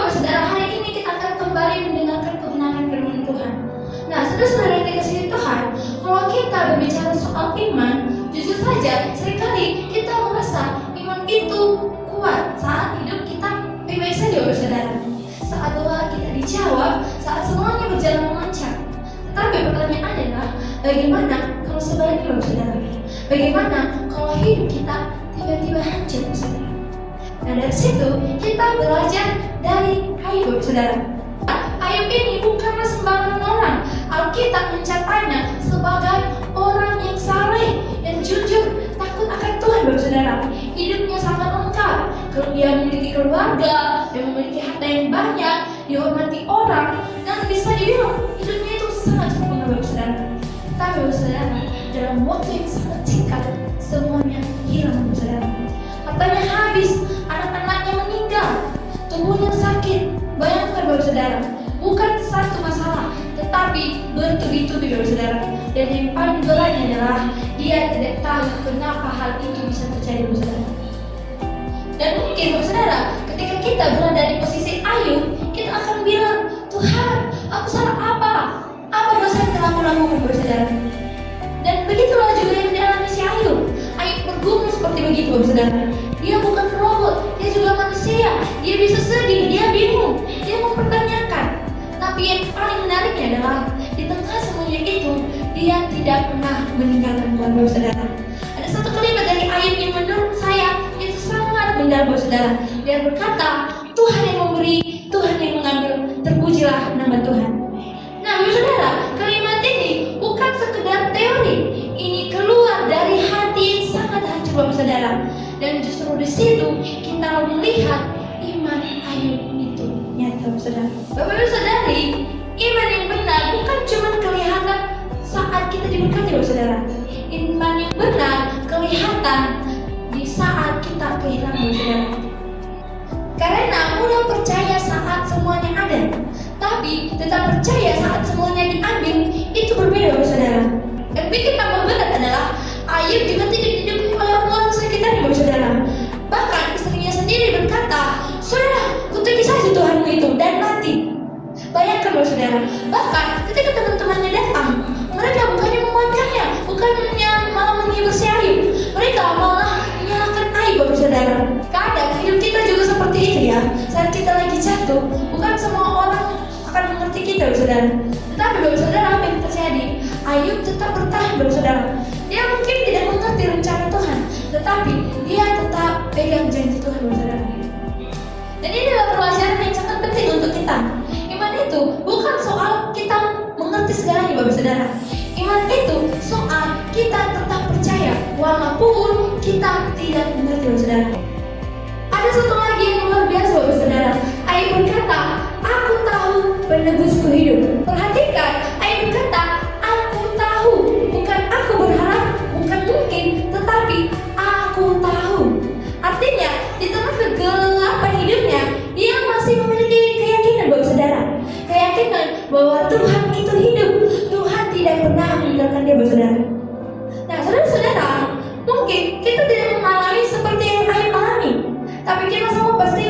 saudara, hari ini kita akan kembali mendengarkan kebenaran firman Tuhan. Nah, saudara-saudara yang dikasihi Tuhan, kalau kita berbicara soal iman, jujur saja seringkali kita merasa iman itu kuat saat hidup kita baik-baik saja, saudara. Saat doa kita dijawab, saat semuanya berjalan lancar. Tetapi pertanyaan adalah, bagaimana kalau sebaliknya, saudara? Bagaimana kalau hidup kita tiba-tiba hancur, saudara? Nah, dari situ kita belajar dari Ayub, saudara. Ayub ini bukanlah sembarangan orang. Alkitab mencatatnya sebagai orang yang saleh, yang jujur, takut akan Tuhan, saudara. Hidupnya sangat lengkap. Kalau dia memiliki keluarga, dia memiliki harta yang banyak, dihormati orang, dan bisa dibilang hidupnya itu sangat sempurna, saudara. Tapi, saudara, dalam waktu yang sangat singkat, semuanya hilang, saudara. Hartanya habis, anak-anaknya meninggal, tubuhnya sakit. Bayangkan, saudara, bukan satu masalah, tetapi bertubi-tubi, saudara. Dan yang paling beratnya adalah dia tidak tahu kenapa hal itu bisa terjadi, saudara. Dan mungkin, saudara, ketika kita berada di posisi Ayub, kita akan bilang, Tuhan, aku salah apa? Apa dosa yang telah aku lakukan, saudara? Dan begitulah juga yang dialami si Ayub. Ayub bergumul seperti begitu, saudara. Dia bukan robot, dia juga manusia. Dia bisa sedih, dia bingung, dia mempertanyakan. Tapi yang paling menariknya adalah di tengah semuanya itu, dia tidak pernah meninggalkan Tuhan, saudara. Ada satu kalimat dari Ayub yang menurut saya itu sangat mendalam, saudara. Dia berkata, Tuhan yang memberi, Tuhan yang mengambil, terpujilah nama Tuhan. Nah, saudara, kalimat ini bukan sekedar teori. Ini keluar dari hati yang sangat hancur, saudara. Dan justru di situ kita melihat iman Ayub itu nyata, saudara. Bapak Ibu Saudari, iman yang benar bukan cuma kelihatan saat kita diberkati, saudara. Iman yang benar kelihatan di saat kita kehilangan, saudara. Karena mudah percaya saat semuanya ada, tapi tetap percaya saat semuanya diambil itu berbeda, saudara. Dan bikin tambah berat adalah Ayub juga tidak didukung oleh orang sekitarnya, saudara. Bahkan istrinya sendiri berkata, saudara, kutuki saja Tuhanmu itu dan mati. Bayangkan, saudara. Bahkan ketika teman-temannya datang, mereka bukannya menguatkannya, bukannya malah menghibur si Ayub, mereka malah menyalahkan Ayub, saudara. Kadang hidup kita juga seperti itu, ya. Saat kita lagi jatuh, bukan semua orang akan mengerti kita, saudara. Tetapi, saudara, apa yang terjadi? Ayub tetap bertahan, saudara. Dia mungkin tidak mengerti rencana Tuhan, tetapi dia tetap pegang janji Tuhan, saudara. Dan ini adalah pelajaran yang sangat penting untuk kita. Iman itu bukan soal kita mengerti segalanya, saudara. Iman itu soal kita tetap percaya walaupun kita tidak mengerti, saudara. Ada satu lagi yang luar biasa, saudara. Ayub berkata, aku tahu penebusku hidup. Perhatikan, Ayub berkata, aku tahu, bukan aku berharap, bukan mungkin, tetapi aku tahu. Artinya, di tengah kegelapan hidupnya, dia masih memiliki keyakinan, saudara. Keyakinan bahwa Tuhan itu hidup, Tuhan tidak pernah meninggalkan dia, saudara. Nah, saudara-saudara, mungkin kita tidak mengalami seperti yang Ayub alami, tapi kita semua pasti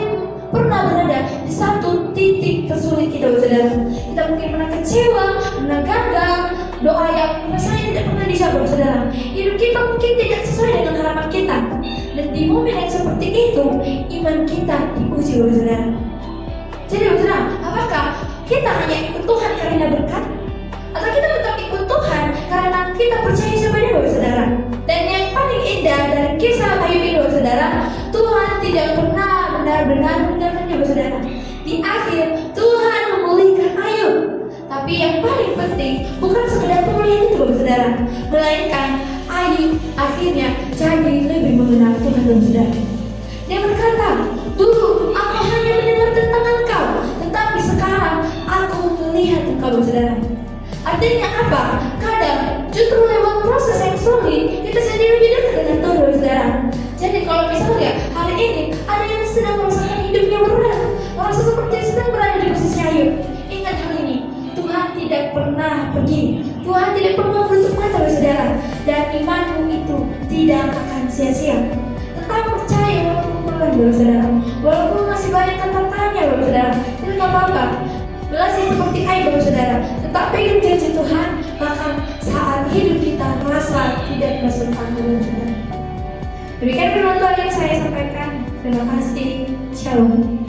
pernah berada di satu titik tersulit kita, saudara. Kita mungkin pernah kecewa, pernah gagal, doa yang rasanya tidak pernah dijawab, saudara. Hidup kita mungkin tidak sesuai dengan harapan kita. Dan di momen yang seperti itu, iman kita diuji, saudara. Jadi, saudara, apakah kita hanya ikut Tuhan karena berkat? Atau kita tetap ikut Tuhan karena kita percaya sebenarnya, saudara? Dan yang paling indah dari kisah Ayub ini, saudara, Tuhan tidak pernah benar-benar meninggalkannya, saudara. Di akhir, Tuhan memulihkan Ayub. Tapi yang paling penting bukan sekedar pemulihan itu, saudara, melainkan Ayub akhirnya jadi lebih mengenal Tuhan, saudara. Dia berkata, dulu aku hanya mendengar tentang Engkau, tetapi sekarang aku melihat Engkau, saudara. Artinya apa? Kadang justru lewat proses yang sulit kita sendiri lebih dekat dengan Tuhan, saudara. Jadi kalau misalnya hari ini ada yang sedang merasakan hidupnya berat, merasa seperti sedang berada di posisi Ayub, ingat hal ini, Tuhan tidak pernah pergi, Tuhan tidak pernah menutup mata, saudara. Dan imanmu itu tidak akan sia-sia. Tetap percaya walaupun pelan, saudara, walaupun masih banyak kata tanya, saudara. Hai Bapak Saudara, tetap pegang janji Tuhan, maka saat hidup kita merasa tidak masuk tanggungan Tuhan. Demikian firman Tuhan yang saya sampaikan. Terima kasih. Shalom.